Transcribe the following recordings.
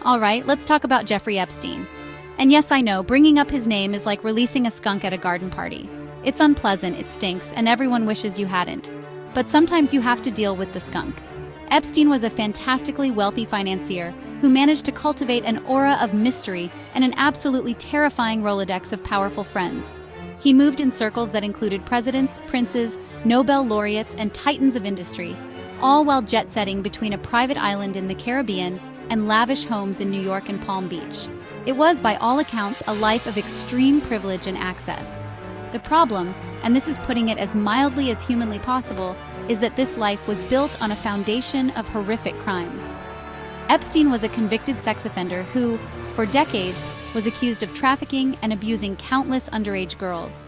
All right, let's talk about Jeffrey Epstein. And yes, I know, bringing up his name is like releasing a skunk at a garden party. It's unpleasant, it stinks, and everyone wishes you hadn't. But sometimes you have to deal with the skunk. Epstein was a fantastically wealthy financier who managed to cultivate an aura of mystery and an absolutely terrifying Rolodex of powerful friends. He moved in circles that included presidents, princes, Nobel laureates, and titans of industry, all while jet-setting between a private island in the Caribbean and lavish homes in New York and Palm Beach. It was, by all accounts, a life of extreme privilege and access. The problem, and this is putting it as mildly as humanly possible, is that this life was built on a foundation of horrific crimes. Epstein was a convicted sex offender who, for decades, was accused of trafficking and abusing countless underage girls.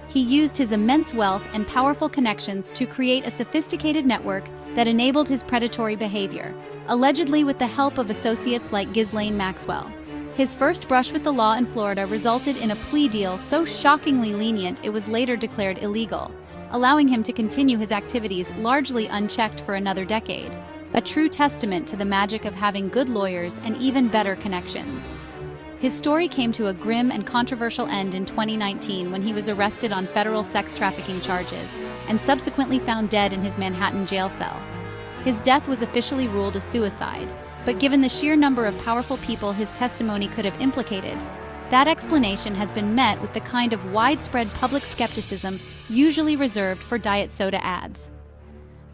He used his immense wealth and powerful connections to create a sophisticated network that enabled his predatory behavior, allegedly with the help of associates like Ghislaine Maxwell. His first brush with the law in Florida resulted in a plea deal so shockingly lenient it was later declared illegal, allowing him to continue his activities largely unchecked for another decade. A true testament to the magic of having good lawyers and even better connections. His story came to a grim and controversial end in 2019 when he was arrested on federal sex trafficking charges and subsequently found dead in his Manhattan jail cell. His death was officially ruled a suicide, but given the sheer number of powerful people his testimony could have implicated, that explanation has been met with the kind of widespread public skepticism usually reserved for diet soda ads.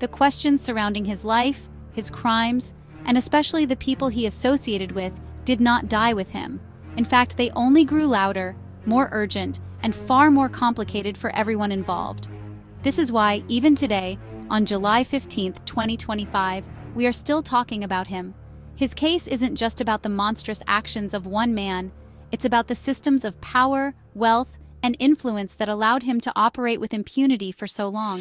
The questions surrounding his life, his crimes, and especially the people he associated with did not die with him. In fact, they only grew louder, more urgent, and far more complicated for everyone involved. This is why, even today, on July 15, 2025, we are still talking about him. His case isn't just about the monstrous actions of one man, it's about the systems of power, wealth, and influence that allowed him to operate with impunity for so long.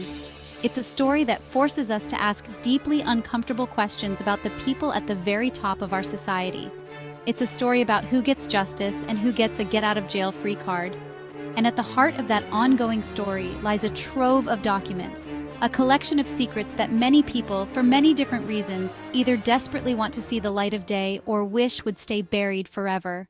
It's a story that forces us to ask deeply uncomfortable questions about the people at the very top of our society. It's a story about who gets justice and who gets a get-out-of-jail-free card. And at the heart of that ongoing story lies a trove of documents, a collection of secrets that many people, for many different reasons, either desperately want to see the light of day or wish would stay buried forever.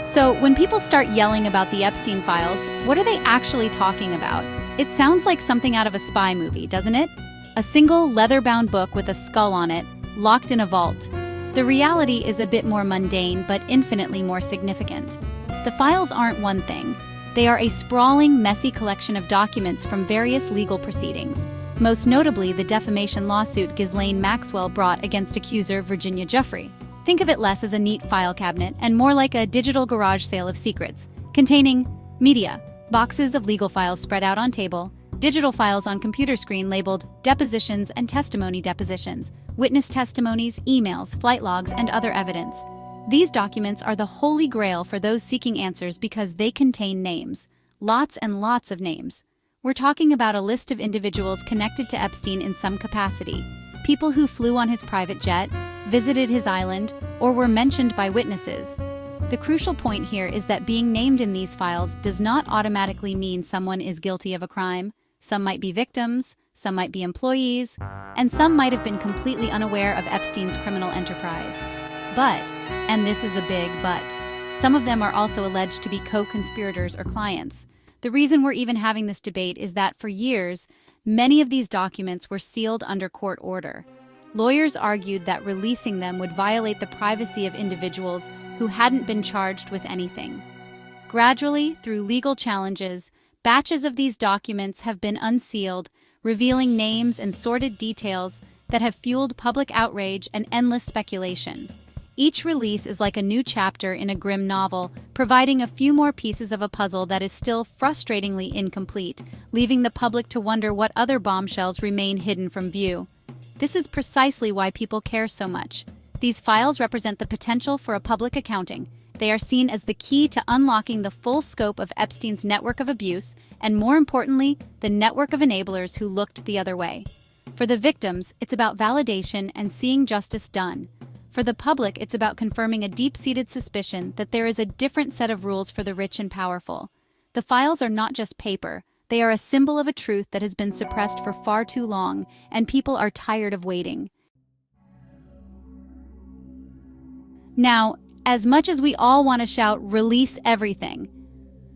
So, when people start yelling about the Epstein files, what are they actually talking about? It sounds like something out of a spy movie, doesn't it? A single leather-bound book with a skull on it, locked in a vault. The reality is a bit more mundane, but infinitely more significant. The files aren't one thing. They are a sprawling, messy collection of documents from various legal proceedings, most notably the defamation lawsuit Ghislaine Maxwell brought against accuser Virginia Giuffre. Think of it less as a neat file cabinet and more like a digital garage sale of secrets, containing media, boxes of legal files spread out on table, digital files on computer screen labeled depositions and testimony depositions, witness testimonies, emails, flight logs, and other evidence. These documents are the holy grail for those seeking answers because they contain names, lots and lots of names. We're talking about a list of individuals connected to Epstein in some capacity, people who flew on his private jet, visited his island, or were mentioned by witnesses. The crucial point here is that being named in these files does not automatically mean someone is guilty of a crime. Some might be victims, some might be employees, and some might have been completely unaware of Epstein's criminal enterprise. But, and this is a big but, some of them are also alleged to be co-conspirators or clients. The reason we're even having this debate is that for years, many of these documents were sealed under court order. Lawyers argued that releasing them would violate the privacy of individuals who hadn't been charged with anything. Gradually, through legal challenges, batches of these documents have been unsealed, revealing names and sordid details that have fueled public outrage and endless speculation. Each release is like a new chapter in a grim novel, providing a few more pieces of a puzzle that is still frustratingly incomplete, leaving the public to wonder what other bombshells remain hidden from view. This is precisely why people care so much. These files represent the potential for a public accounting. They are seen as the key to unlocking the full scope of Epstein's network of abuse, and more importantly, the network of enablers who looked the other way. For the victims, it's about validation and seeing justice done. For the public, it's about confirming a deep-seated suspicion that there is a different set of rules for the rich and powerful. The files are not just paper. They are a symbol of a truth that has been suppressed for far too long, and people are tired of waiting. Now, as much as we all want to shout, "Release everything,"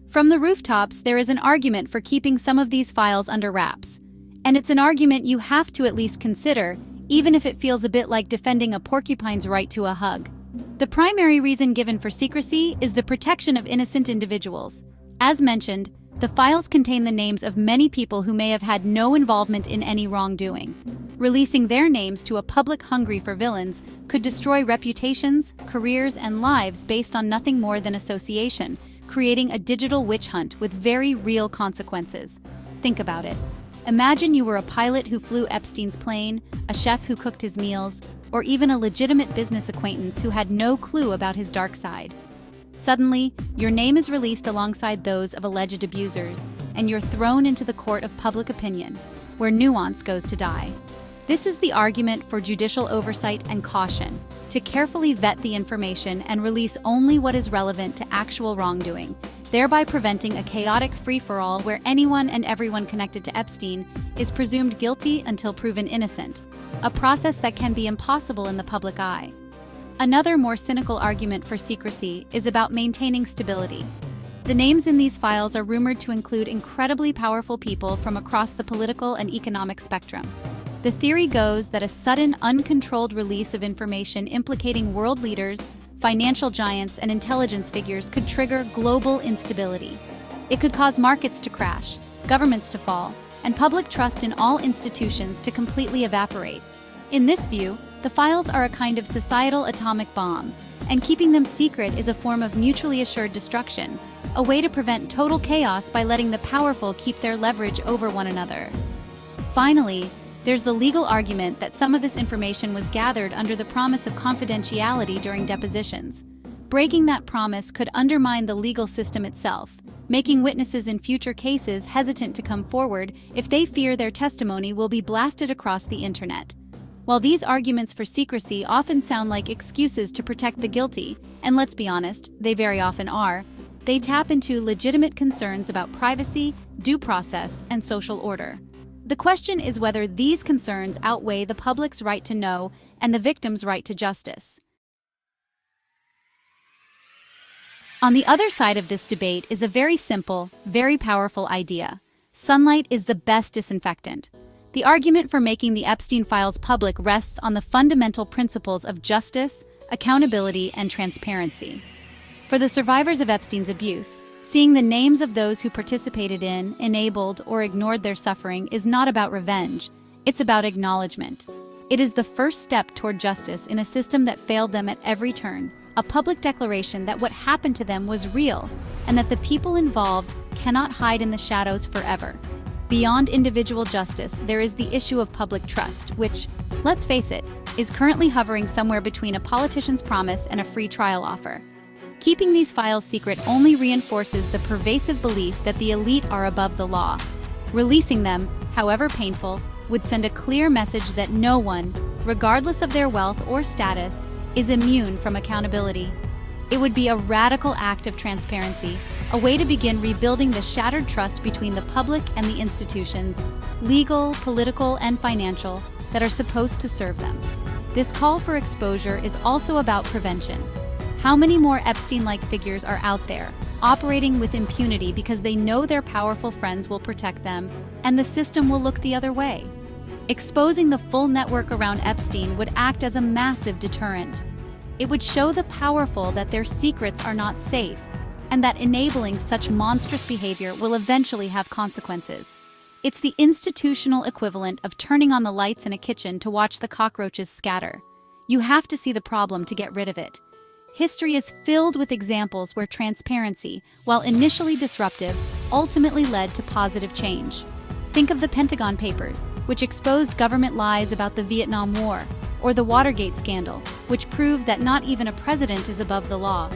from the rooftops, there is an argument for keeping some of these files under wraps. And it's an argument you have to at least consider, even if it feels a bit like defending a porcupine's right to a hug. The primary reason given for secrecy is the protection of innocent individuals. As mentioned, the files contain the names of many people who may have had no involvement in any wrongdoing. Releasing their names to a public hungry for villains could destroy reputations, careers, and lives based on nothing more than association, creating a digital witch hunt with very real consequences. Think about it. Imagine you were a pilot who flew Epstein's plane, a chef who cooked his meals, or even a legitimate business acquaintance who had no clue about his dark side. Suddenly, your name is released alongside those of alleged abusers, and you're thrown into the court of public opinion, where nuance goes to die. This is the argument for judicial oversight and caution, to carefully vet the information and release only what is relevant to actual wrongdoing, thereby preventing a chaotic free-for-all where anyone and everyone connected to Epstein is presumed guilty until proven innocent, a process that can be impossible in the public eye. Another more cynical argument for secrecy is about maintaining stability. The names in these files are rumored to include incredibly powerful people from across the political and economic spectrum. The theory goes that a sudden, uncontrolled release of information implicating world leaders, financial giants, and intelligence figures could trigger global instability. It could cause markets to crash, governments to fall, and public trust in all institutions to completely evaporate. In this view, the files are a kind of societal atomic bomb, and keeping them secret is a form of mutually assured destruction, a way to prevent total chaos by letting the powerful keep their leverage over one another. Finally, there's the legal argument that some of this information was gathered under the promise of confidentiality during depositions. Breaking that promise could undermine the legal system itself, making witnesses in future cases hesitant to come forward if they fear their testimony will be blasted across the internet. While these arguments for secrecy often sound like excuses to protect the guilty, and let's be honest, they very often are, they tap into legitimate concerns about privacy, due process, and social order. The question is whether these concerns outweigh the public's right to know and the victim's right to justice. On the other side of this debate is a very simple, very powerful idea. Sunlight is the best disinfectant. The argument for making the Epstein files public rests on the fundamental principles of justice, accountability, and transparency. For the survivors of Epstein's abuse, seeing the names of those who participated in, enabled, or ignored their suffering is not about revenge, it's about acknowledgement. It is the first step toward justice in a system that failed them at every turn, a public declaration that what happened to them was real, and that the people involved cannot hide in the shadows forever. Beyond individual justice, there is the issue of public trust, which, let's face it, is currently hovering somewhere between a politician's promise and a free trial offer. Keeping these files secret only reinforces the pervasive belief that the elite are above the law. Releasing them, however painful, would send a clear message that no one, regardless of their wealth or status, is immune from accountability. It would be a radical act of transparency, a way to begin rebuilding the shattered trust between the public and the institutions, legal, political, and financial, that are supposed to serve them. This call for exposure is also about prevention. How many more Epstein-like figures are out there, operating with impunity because they know their powerful friends will protect them, and the system will look the other way? Exposing the full network around Epstein would act as a massive deterrent. It would show the powerful that their secrets are not safe, and that enabling such monstrous behavior will eventually have consequences. It's the institutional equivalent of turning on the lights in a kitchen to watch the cockroaches scatter. You have to see the problem to get rid of it. History is filled with examples where transparency, while initially disruptive, ultimately led to positive change. Think of the Pentagon Papers, which exposed government lies about the Vietnam War, or the Watergate scandal, which proved that not even a president is above the law.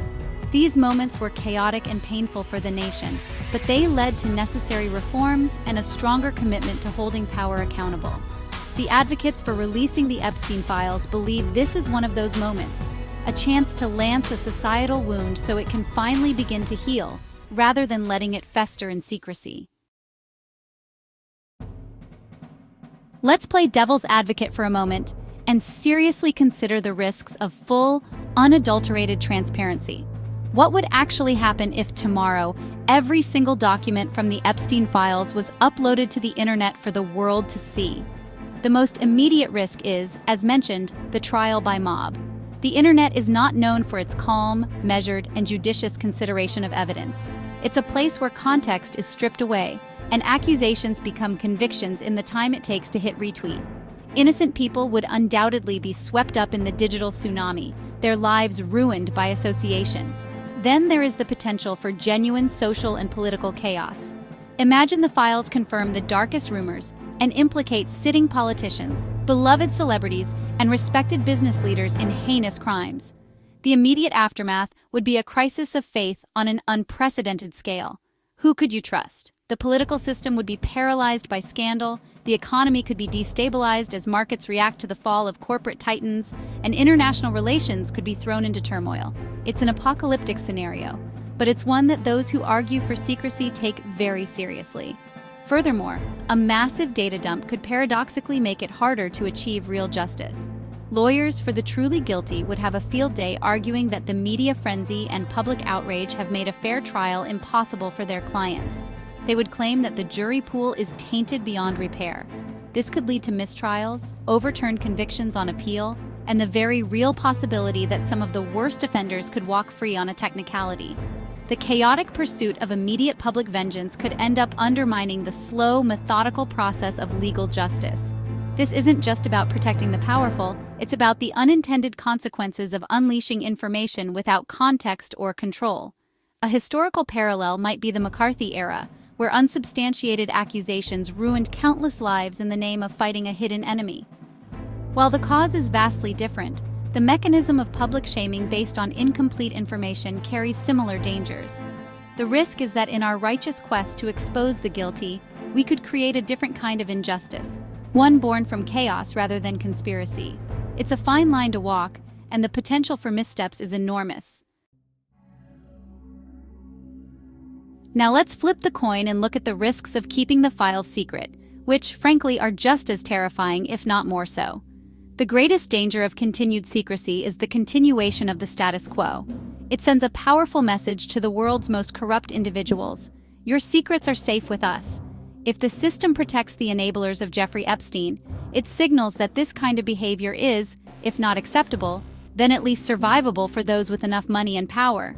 These moments were chaotic and painful for the nation, but they led to necessary reforms and a stronger commitment to holding power accountable. The advocates for releasing the Epstein files believe this is one of those moments, a chance to lance a societal wound so it can finally begin to heal, rather than letting it fester in secrecy. Let's play devil's advocate for a moment and seriously consider the risks of full, unadulterated transparency. What would actually happen if tomorrow every single document from the Epstein files was uploaded to the internet for the world to see? The most immediate risk is, as mentioned, the trial by mob. The internet is not known for its calm, measured, and judicious consideration of evidence. It's a place where context is stripped away, and accusations become convictions in the time it takes to hit retweet. Innocent people would undoubtedly be swept up in the digital tsunami, their lives ruined by association. Then there is the potential for genuine social and political chaos. Imagine the files confirm the darkest rumors and implicate sitting politicians, beloved celebrities, and respected business leaders in heinous crimes. The immediate aftermath would be a crisis of faith on an unprecedented scale. Who could you trust? The political system would be paralyzed by scandal, the economy could be destabilized as markets react to the fall of corporate titans, and international relations could be thrown into turmoil. It's an apocalyptic scenario, but it's one that those who argue for secrecy take very seriously. Furthermore, a massive data dump could paradoxically make it harder to achieve real justice. Lawyers for the truly guilty would have a field day arguing that the media frenzy and public outrage have made a fair trial impossible for their clients. They would claim that the jury pool is tainted beyond repair. This could lead to mistrials, overturned convictions on appeal, and the very real possibility that some of the worst offenders could walk free on a technicality. The chaotic pursuit of immediate public vengeance could end up undermining the slow, methodical process of legal justice. This isn't just about protecting the powerful, it's about the unintended consequences of unleashing information without context or control. A historical parallel might be the McCarthy era, where unsubstantiated accusations ruined countless lives in the name of fighting a hidden enemy. While the cause is vastly different, the mechanism of public shaming based on incomplete information carries similar dangers. The risk is that in our righteous quest to expose the guilty, we could create a different kind of injustice, one born from chaos rather than conspiracy. It's a fine line to walk, and the potential for missteps is enormous. Now let's flip the coin and look at the risks of keeping the files secret, which, frankly, are just as terrifying, if not more so. The greatest danger of continued secrecy is the continuation of the status quo. It sends a powerful message to the world's most corrupt individuals. Your secrets are safe with us. If the system protects the enablers of Jeffrey Epstein, it signals that this kind of behavior is, if not acceptable, then at least survivable for those with enough money and power.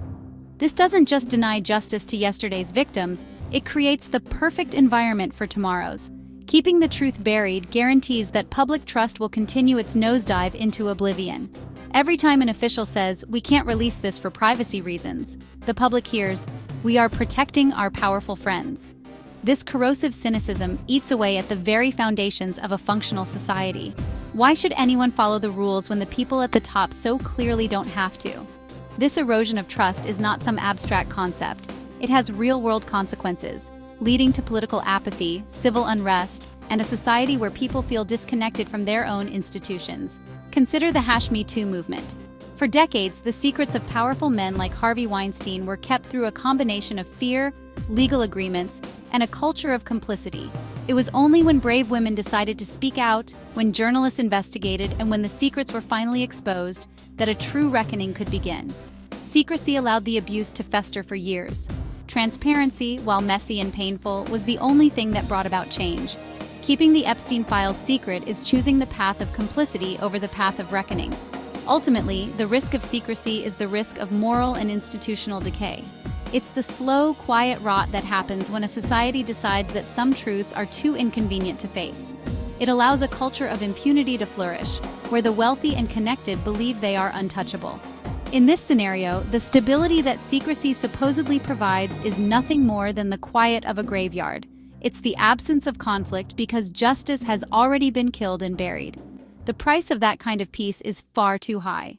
This doesn't just deny justice to yesterday's victims, it creates the perfect environment for tomorrow's. Keeping the truth buried guarantees that public trust will continue its nosedive into oblivion. Every time an official says, "We can't release this for privacy reasons," the public hears, "We are protecting our powerful friends." This corrosive cynicism eats away at the very foundations of a functional society. Why should anyone follow the rules when the people at the top so clearly don't have to? This erosion of trust is not some abstract concept. It has real-world consequences, leading to political apathy, civil unrest, and a society where people feel disconnected from their own institutions. Consider the #Me Too movement. For decades, the secrets of powerful men like Harvey Weinstein were kept through a combination of fear, legal agreements, and a culture of complicity. It was only when brave women decided to speak out, when journalists investigated, and when the secrets were finally exposed, that a true reckoning could begin. Secrecy allowed the abuse to fester for years. Transparency, while messy and painful, was the only thing that brought about change. Keeping the Epstein files secret is choosing the path of complicity over the path of reckoning. Ultimately, the risk of secrecy is the risk of moral and institutional decay. It's the slow, quiet rot that happens when a society decides that some truths are too inconvenient to face. It allows a culture of impunity to flourish, where the wealthy and connected believe they are untouchable. In this scenario, the stability that secrecy supposedly provides is nothing more than the quiet of a graveyard. It's the absence of conflict because justice has already been killed and buried. The price of that kind of peace is far too high.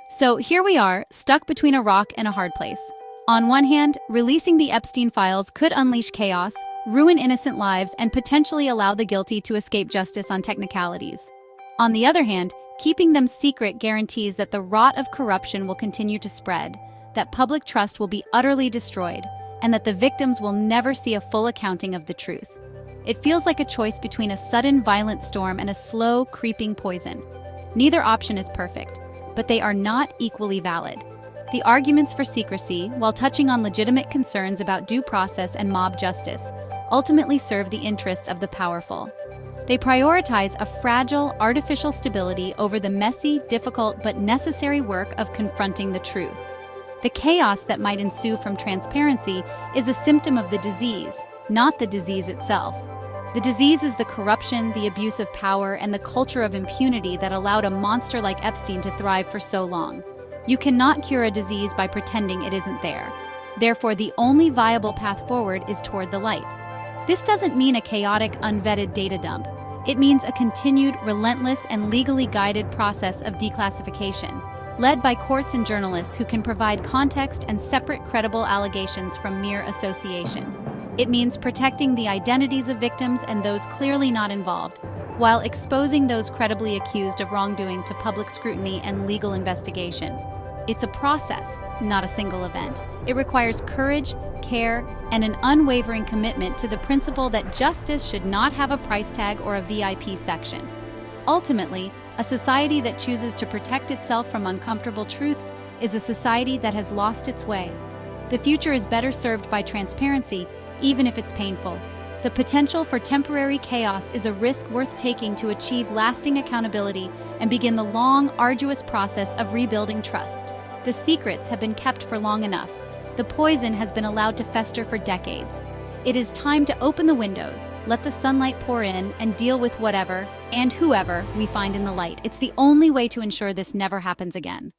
So here we are, stuck between a rock and a hard place. On one hand, releasing the Epstein files could unleash chaos, ruin innocent lives, and potentially allow the guilty to escape justice on technicalities. On the other hand, keeping them secret guarantees that the rot of corruption will continue to spread, that public trust will be utterly destroyed, and that the victims will never see a full accounting of the truth. It feels like a choice between a sudden violent storm and a slow, creeping poison. Neither option is perfect, but they are not equally valid. The arguments for secrecy, while touching on legitimate concerns about due process and mob justice, ultimately serve the interests of the powerful. They prioritize a fragile, artificial stability over the messy, difficult, but necessary work of confronting the truth. The chaos that might ensue from transparency is a symptom of the disease, not the disease itself. The disease is the corruption, the abuse of power, and the culture of impunity that allowed a monster like Epstein to thrive for so long. You cannot cure a disease by pretending it isn't there. Therefore, the only viable path forward is toward the light. This doesn't mean a chaotic, unvetted data dump. It means a continued, relentless, and legally guided process of declassification, led by courts and journalists who can provide context and separate credible allegations from mere association. It means protecting the identities of victims and those clearly not involved, while exposing those credibly accused of wrongdoing to public scrutiny and legal investigation. It's a process, not a single event. It requires courage, care, and an unwavering commitment to the principle that justice should not have a price tag or a VIP section. Ultimately, a society that chooses to protect itself from uncomfortable truths is a society that has lost its way. The future is better served by transparency, even if it's painful. The potential for temporary chaos is a risk worth taking to achieve lasting accountability and begin the long, arduous process of rebuilding trust. The secrets have been kept for long enough. The poison has been allowed to fester for decades. It is time to open the windows, let the sunlight pour in, and deal with whatever and whoever we find in the light. It's the only way to ensure this never happens again.